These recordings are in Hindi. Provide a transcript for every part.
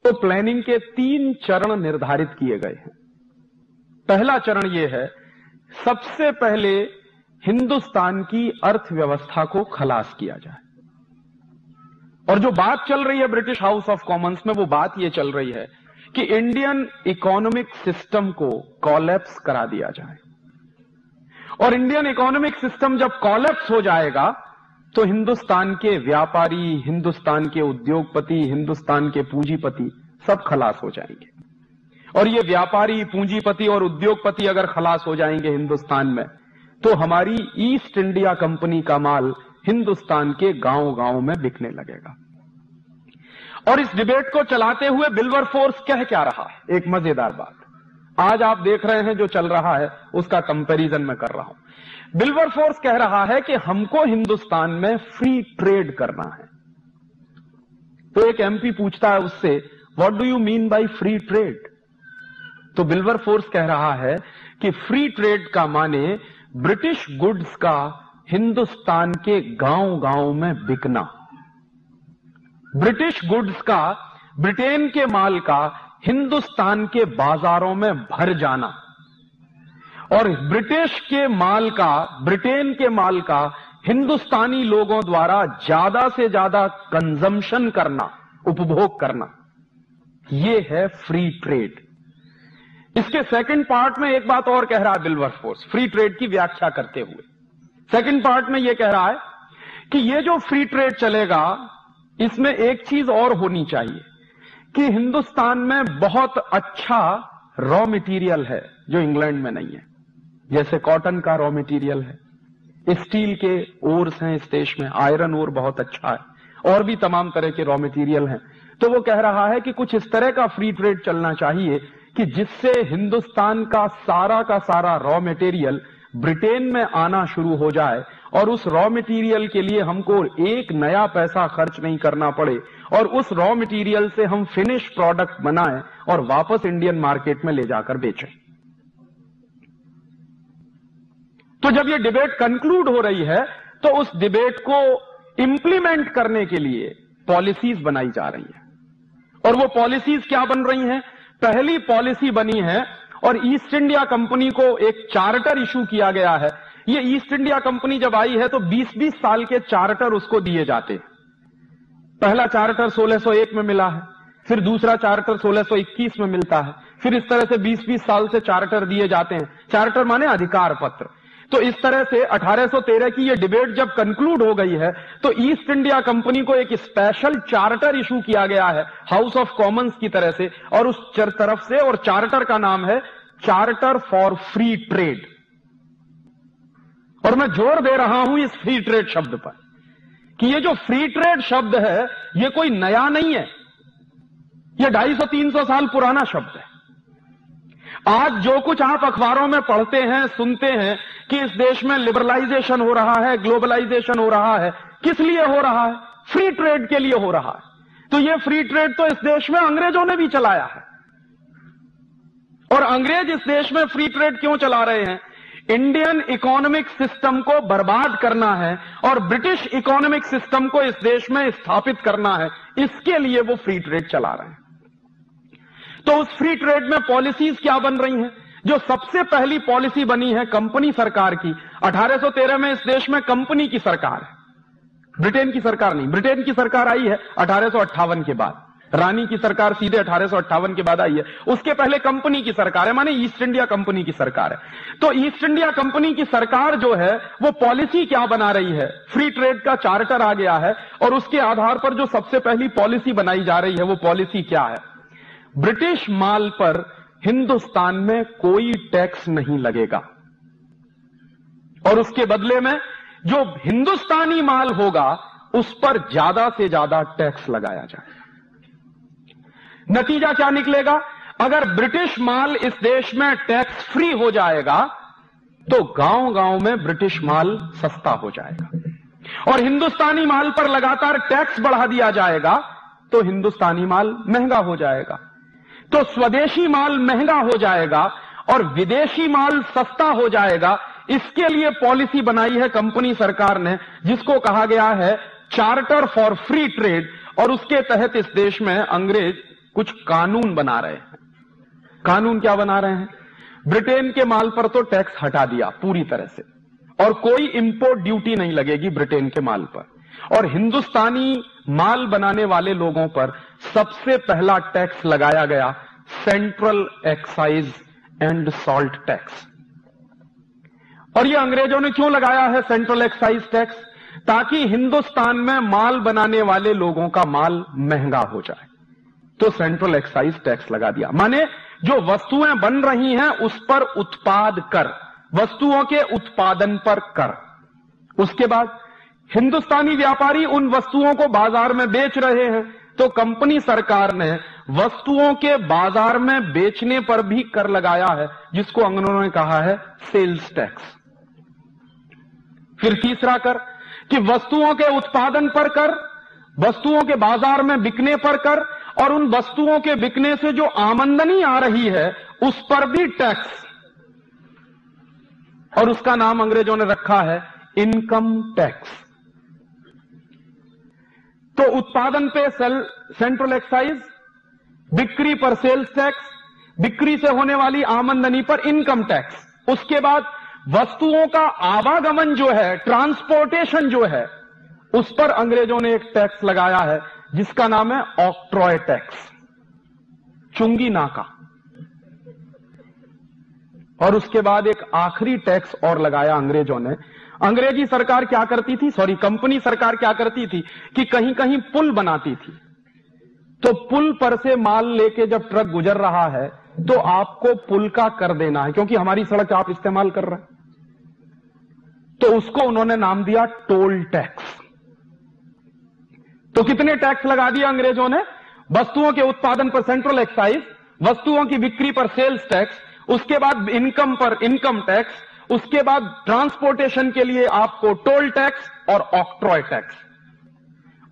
तो प्लानिंग के 3 चरण निर्धारित किए गए हैं। पहला चरण यह है, सबसे पहले हिंदुस्तान की अर्थव्यवस्था को खलास किया जाए। और जो बात चल रही है ब्रिटिश हाउस ऑफ कॉमन्स में, वो बात यह चल रही है कि इंडियन इकोनॉमिक सिस्टम को कोलैप्स करा दिया जाए। और इंडियन इकोनॉमिक सिस्टम जब कोलैप्स हो जाएगा तो हिंदुस्तान के व्यापारी, हिंदुस्तान के उद्योगपति, हिंदुस्तान के पूंजीपति सब खलास हो जाएंगे। और ये व्यापारी, पूंजीपति और उद्योगपति अगर खलास हो जाएंगे हिंदुस्तान में, तो हमारी ईस्ट इंडिया कंपनी का माल हिंदुस्तान के गांव-गांव में बिकने लगेगा। और इस डिबेट को चलाते हुए विल्बरफोर्स कह क्या रहा है, एक मजेदार बात आज आप देख रहे हैं जो चल रहा है उसका कंपैरिजन मैं कर रहा हूं। विल्बरफोर्स कह रहा है कि हमको हिंदुस्तान में फ्री ट्रेड करना है। तो एक एमपी पूछता है उससे, what do you mean by free trade? तो विल्बरफोर्स कह रहा है कि फ्री ट्रेड का माने ब्रिटिश गुड्स का हिंदुस्तान के गांव-गांव में बिकना, ब्रिटिश गुड्स का, ब्रिटेन के माल का हिंदुस्तान के बाजारों में भर जाना, और ब्रिटेन के माल का हिंदुस्तानी लोगों द्वारा ज्यादा से ज्यादा कंजम्पशन करना, उपभोग करना, यह है फ्री ट्रेड। इसके सेकंड पार्ट में एक बात और कह रहा है विल्बरफोर्स, फ्री ट्रेड की व्याख्या करते हुए सेकंड पार्ट में यह कह रहा है कि यह जो फ्री ट्रेड चलेगा इसमें एक चीज और होनी चाहिए कि हिंदुस्तान में बहुत अच्छा रॉ मटेरियल है जो इंग्लैंड में नहीं है। जैसे कॉटन का रॉ मटेरियल है, स्टील के ओर्स हैं इस देश में, आयरन ओर बहुत अच्छा है, और भी तमाम तरह के रॉ मटेरियल हैं। तो वो कह रहा है कि कुछ इस तरह का फ्री ट्रेड चलना चाहिए कि जिससे हिंदुस्तान का सारा रॉ मटेरियल ब्रिटेन में आना शुरू हो जाए और उस रॉ मटेरियल के लिए हमको एक नया पैसा खर्च नहीं करना पड़े, और उस रॉ मटेरियल से हम फिनिश प्रोडक्ट बनाएं और वापस इंडियन मार्केट में ले जाकर बेचें। तो जब ये डिबेट कंक्लूड हो रही है तो उस डिबेट को इंप्लीमेंट करने के लिए पॉलिसीज बनाई जा रही है। और वो पॉलिसीज क्या बन रही हैं? पहली पॉलिसी बनी है और ईस्ट इंडिया कंपनी को एक चार्टर इशू किया गया है। ये ईस्ट इंडिया कंपनी जब आई है तो 20-20 साल के चार्टर उसको दिए जाते हैं। पहला चार्टर 1601 में मिला है, फिर दूसरा चार्टर 1621 में मिलता है, फिर इस तरह से 20-20 साल से चार्टर दिए जाते हैं। चार्टर माने अधिकार पत्र। तो इस तरह से 1813 की ये डिबेट जब कंक्लूड हो गई है तो ईस्ट इंडिया कंपनी को एक स्पेशल चार्टर इशू किया गया है हाउस ऑफ कॉमन्स की तरह से, और उस तरफ से, और चार्टर का नाम है चार्टर फॉर फ्री ट्रेड। और मैं जोर दे रहा हूं इस फ्री ट्रेड शब्द पर कि ये जो फ्री ट्रेड शब्द है ये कोई नया नहीं है, ये 250-300 साल पुराना शब्द है। आज जो कुछ आप अखबारों में पढ़ते हैं, सुनते हैं कि इस देश में लिबरलाइजेशन हो रहा है, ग्लोबलाइजेशन हो रहा है, किस लिए हो रहा है? फ्री ट्रेड के लिए हो रहा है। तो ये फ्री ट्रेड तो इस देश में अंग्रेजों ने भी चलाया है। और अंग्रेज इस देश में फ्री ट्रेड क्यों चला रहे हैं? इंडियन इकोनॉमिक सिस्टम को बर्बाद करना है और ब्रिटिश इकोनॉमिक सिस्टम को इस देश में स्थापित करना है, इसके लिए वो फ्री ट्रेड चला रहे हैं। तो उस फ्री ट्रेड में पॉलिसीज क्या बन रही हैं? जो सबसे पहली पॉलिसी बनी है कंपनी सरकार की, 1813 में इस देश में कंपनी की सरकार है, ब्रिटेन की सरकार नहीं। ब्रिटेन की सरकार आई है 1858 के बाद, रानी की सरकार सीधे 1858 के बाद आई है। उसके पहले कंपनी की सरकार है, माने ईस्ट इंडिया कंपनी की सरकार है। तो ईस्ट इंडिया कंपनी की सरकार जो है वो पॉलिसी क्या बना रही है? फ्री ट्रेड का चार्टर आ गया है और उसके आधार पर जो सबसे पहली पॉलिसी बनाई जा रही है वो पॉलिसी क्या है? ब्रिटिश माल पर हिंदुस्तान में कोई टैक्स नहीं लगेगा और उसके बदले में जो हिंदुस्तानी माल होगा उस पर ज्यादा से ज्यादा टैक्स लगाया जाएगा। नतीजा क्या निकलेगा? अगर ब्रिटिश माल इस देश में टैक्स फ्री हो जाएगा तो गांव-गांव में ब्रिटिश माल सस्ता हो जाएगा, और हिंदुस्तानी माल पर लगातार टैक्स बढ़ा दिया जाएगा तो हिंदुस्तानी माल महंगा हो जाएगा। तो स्वदेशी माल महंगा हो जाएगा और विदेशी माल सस्ता हो जाएगा। इसके लिए पॉलिसी बनाई है कंपनी सरकार ने, जिसको कहा गया है चार्टर फॉर फ्री ट्रेड, और उसके तहत इस देश में अंग्रेज कुछ कानून बना रहे हैं। कानून क्या बना रहे हैं? ब्रिटेन के माल पर तो टैक्स हटा दिया पूरी तरह से, और कोई इंपोर्ट ड्यूटी नहीं लगेगी ब्रिटेन के माल पर, और हिंदुस्तानी माल बनाने वाले लोगों पर सबसे पहला टैक्स लगाया गया central excise and salt tax. और ये अंग्रेजों ने क्यों लगाया है सेंट्रल एक्साइज टैक्स? ताकि हिंदुस्तान में माल बनाने वाले लोगों का माल महंगा हो जाए, तो सेंट्रल एक्साइज टैक्स लगा दिया। माने जो वस्तुएं बन रही हैं उस पर उत्पाद कर, वस्तुओं के उत्पादन पर कर। उसके बाद हिंदुस्तानी व्यापारी उन वस्तुओं को बाजार में बेच रहे हैं, तो कंपनी सरकार ने वस्तुओं के बाजार में बेचने पर भी कर लगाया है, जिसको अंग्रेजों ने कहा है सेल्स टैक्स। फिर तीसरा कर कि वस्तुओं के उत्पादन पर कर, वस्तुओं के बाजार में बिकने पर कर, और उन वस्तुओं के बिकने से जो आमदनी आ रही है उस पर भी टैक्स, और उसका नाम अंग्रेजों ने रखा है इनकम टैक्स। तो उत्पादन पे सेंट्रल एक्साइज, बिक्री पर सेल्स टैक्स, बिक्री से होने वाली आमदनी पर इनकम टैक्स। उसके बाद वस्तुओं का आवागमन जो है, ट्रांसपोर्टेशन जो है, उस पर अंग्रेजों ने एक टैक्स लगाया है जिसका नाम है ऑक्ट्रॉय टैक्स, चुंगी नाका। और उसके बाद एक आखिरी टैक्स और लगाया अंग्रेजों ने। अंग्रेजी सरकार क्या करती थी, कंपनी सरकार क्या करती थी कि कहीं कहीं पुल बनाती थी, तो पुल पर से माल लेके जब ट्रक गुजर रहा है तो आपको पुल का कर देना है, क्योंकि हमारी सड़क आप इस्तेमाल कर रहे हैं। तो उसको उन्होंने नाम दिया टोल टैक्स। तो कितने टैक्स लगा दिया अंग्रेजों ने? वस्तुओं के उत्पादन पर सेंट्रल एक्साइज, वस्तुओं की बिक्री पर सेल्स टैक्स, उसके बाद इनकम पर इनकम टैक्स, उसके बाद ट्रांसपोर्टेशन के लिए आपको टोल टैक्स और ऑक्ट्रॉय टैक्स।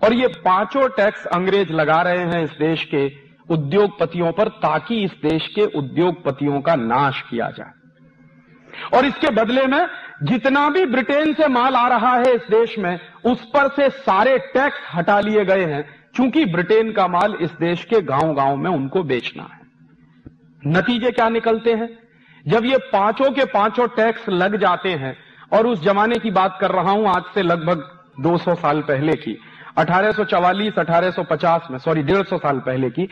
और ये पांचों टैक्स अंग्रेज लगा रहे हैं इस देश के उद्योगपतियों पर, ताकि इस देश के उद्योगपतियों का नाश किया जाए। और इसके बदले में जितना भी ब्रिटेन से माल आ रहा है इस देश में, उस पर से सारे टैक्स हटा लिए गए हैं, क्योंकि ब्रिटेन का माल इस देश के गांव-गांव में उनको बेचना है। नतीजे क्या निकलते हैं? जब ये पांचों के पांचों टैक्स लग जाते हैं, और उस जमाने की बात कर रहा हूं, आज से लगभग 200 साल पहले की, 1844 1850 में, 150 साल पहले की।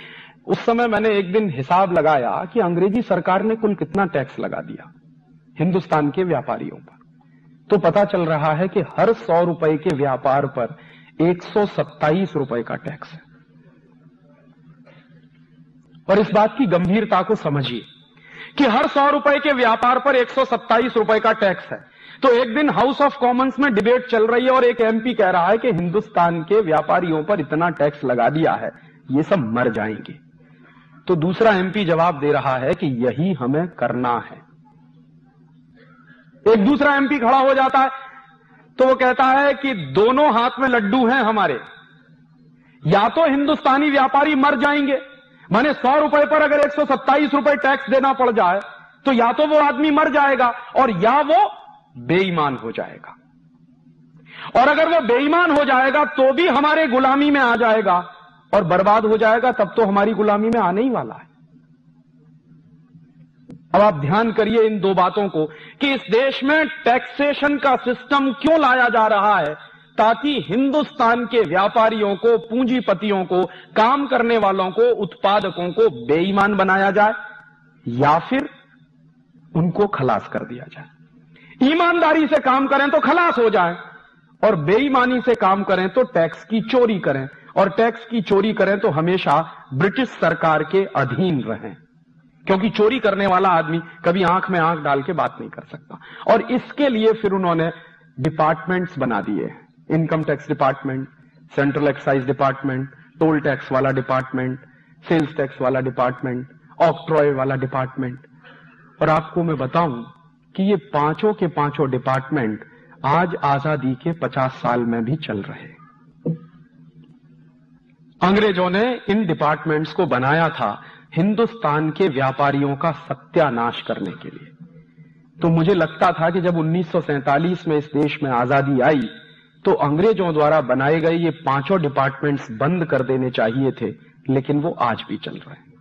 उस समय मैंने एक दिन हिसाब लगाया कि अंग्रेजी सरकार ने कुल कितना टैक्स लगा दिया हिंदुस्तान के व्यापारियों पर। तो पता चल रहा है कि हर 100 रुपए के व्यापार पर 127 रुपए का टैक्स है। और इस बात की गंभीरता को समझिए कि हर 100 रुपए के व्यापार पर 127 रुपए का टैक्स है। तो एक दिन हाउस ऑफ कॉमन्स में डिबेट चल रही है और एक एमपी कह रहा है कि हिंदुस्तान के व्यापारियों पर इतना टैक्स लगा दिया है, ये सब मर जाएंगे। तो दूसरा एमपी जवाब दे रहा है कि यही हमें करना है। एक दूसरा एमपी खड़ा हो जाता है, तो वो कहता है कि दोनों हाथ में लड्डू हैं हमारे, या तो हिंदुस्तानी व्यापारी मर जाएंगे, माने 100 रुपए पर अगर 127 रुपए टैक्स देना पड़ जाए तो या तो वो आदमी मर जाएगा और या वो बेईमान हो जाएगा। और अगर वो बेईमान हो जाएगा तो भी हमारे गुलामी में आ जाएगा, और बर्बाद हो जाएगा तब तो हमारी गुलामी में आने ही वाला है। अब आप ध्यान करिए इन दो बातों को कि इस देश में टैक्सेशन का सिस्टम क्यों लाया जा रहा है, ताकि हिंदुस्तान के व्यापारियों को, पूंजीपतियों को, काम करने वालों को, उत्पादकों को बेईमान बनाया जाए या फिर उनको खलास कर दिया जाए। ईमानदारी से काम करें तो खलास हो जाएं, और बेईमानी से काम करें तो टैक्स की चोरी करें, और टैक्स की चोरी करें तो हमेशा ब्रिटिश सरकार के अधीन रहें, क्योंकि चोरी करने वाला आदमी कभी आंख में आंख डाल के बात नहीं कर सकता। और इसके लिए फिर उन्होंने डिपार्टमेंट्स बना दिए, income tax department, central excise department, toll tax वाला डिपार्टमेंट, सेल्स टैक्स वाला डिपार्टमेंट, ऑक्ट्रॉय वाला डिपार्टमेंट। और आपको मैं बताऊं कि ये पांचों के पांचों डिपार्टमेंट आज आजादी के 50 साल में भी चल रहे। अंग्रेजों ने इन डिपार्टमेंट्स को बनाया था हिंदुस्तान के व्यापारियों का सत्यानाश करने के लिए। तो मुझे लगता था कि जब 1947 में इस देश में आजादी आई तो अंग्रेजों द्वारा बनाए गए ये पांचों डिपार्टमेंट्स बंद कर देने चाहिए थे, लेकिन वो आज भी चल रहे हैं।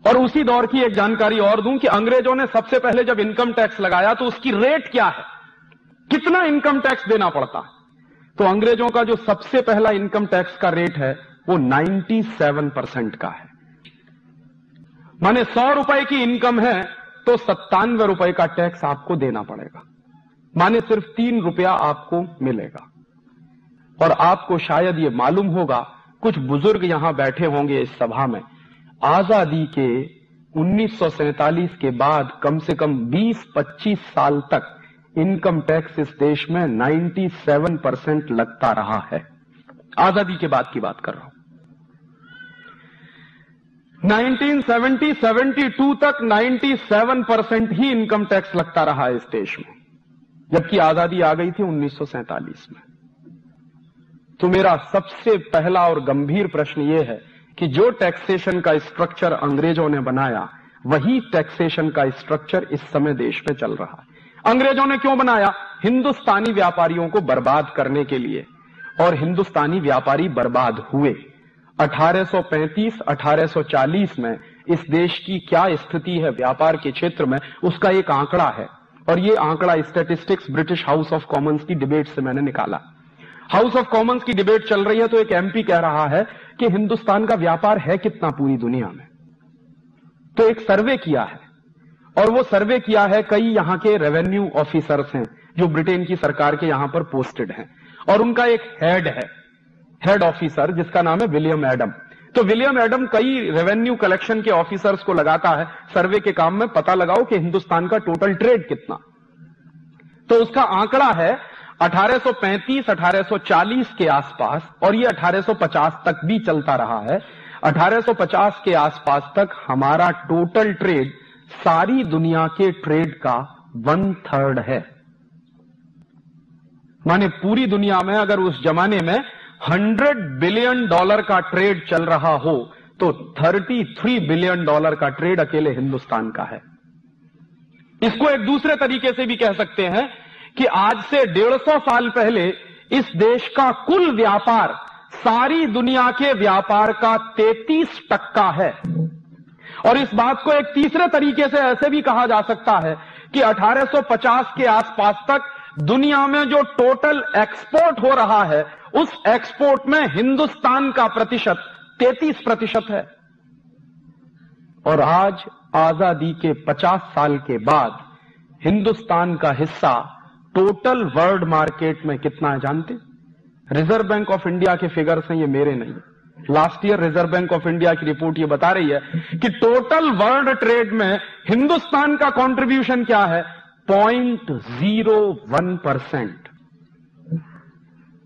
और उसी दौर की एक जानकारी और दूं कि अंग्रेजों ने सबसे पहले जब इनकम टैक्स लगाया तो उसकी रेट क्या है, कितना इनकम टैक्स देना पड़ता है। तो अंग्रेजों का जो सबसे पहला इनकम टैक्स का रेट है वो 97% का है। माने 100 रुपए की इनकम है तो 97 रुपए का टैक्स आपको देना पड़ेगा, माने सिर्फ 3 रुपया आपको मिलेगा। और आपको शायद ये मालूम होगा, कुछ बुजुर्ग यहां बैठे होंगे इस सभा में, आजादी के 1947 के बाद कम से कम 20-25 साल तक इनकम टैक्स इस देश में 97% लगता रहा है। आजादी के बाद की बात कर रहा हूं। 1970-72 तक 97% ही इनकम टैक्स लगता रहा है इस देश में, जबकि आजादी आ गई थी 1947 में। तो मेरा सबसे पहला और गंभीर प्रश्न यह है कि जो टैक्सेशन का स्ट्रक्चर अंग्रेजों ने बनाया, वही टैक्सेशन का स्ट्रक्चर इस समय देश में चल रहा है। अंग्रेजों ने क्यों बनाया? हिंदुस्तानी व्यापारियों को बर्बाद करने के लिए। और हिंदुस्तानी व्यापारी बर्बाद हुए। 1835-1840 में इस देश की क्या स्थिति है व्यापार के क्षेत्र में, उसका एक आंकड़ा है। और ये आंकड़ा statistics British house of Commons की डिबेट से मैंने निकाला। हाउस ऑफ कॉमन्स की डिबेट चल रही है तो एक एमपी कह रहा है कि हिंदुस्तान का व्यापार है कितना पूरी दुनिया में। तो एक सर्वे किया है, और वो सर्वे किया है कई यहां के रेवेन्यू ऑफिसर्स हैं जो ब्रिटेन की सरकार के यहां पर पोस्टेड हैं, और उनका एक हेड है, हेड ऑफिसर, जिसका नाम है विलियम एडम। तो विलियम एडम कई रेवेन्यू कलेक्शन के ऑफिसर्स को लगाता है सर्वे के काम में, पता लगाओ कि हिंदुस्तान का टोटल ट्रेड कितना। तो उसका आंकड़ा है 1835-1840 के आसपास, और ये 1850 तक भी चलता रहा है। 1850 के आसपास तक हमारा टोटल ट्रेड सारी दुनिया के ट्रेड का 1/3 है। माने पूरी दुनिया में अगर उस जमाने में $100 बिलियन का ट्रेड चल रहा हो तो $33 बिलियन का ट्रेड अकेले हिंदुस्तान का है। इसको एक दूसरे तरीके से भी कह सकते हैं कि आज से 150 साल पहले इस देश का कुल व्यापार सारी दुनिया के व्यापार का 33% है। और इस बात को एक तीसरे तरीके से ऐसे भी कहा जा सकता है कि 1850 के आसपास तक दुनिया में जो टोटल एक्सपोर्ट हो रहा है, उस एक्सपोर्ट में हिंदुस्तान का प्रतिशत 33% है। और आज आजादी के 50 साल के बाद हिंदुस्तान का हिस्सा टोटल वर्ल्ड मार्केट में कितना है जानते? रिजर्व बैंक ऑफ इंडिया के फिगर्स हैं, ये मेरे नहीं। Last year reserve bank of India की रिपोर्ट ये बता रही है कि टोटल वर्ल्ड ट्रेड में हिंदुस्तान का कंट्रीब्यूशन क्या है? 0.01%।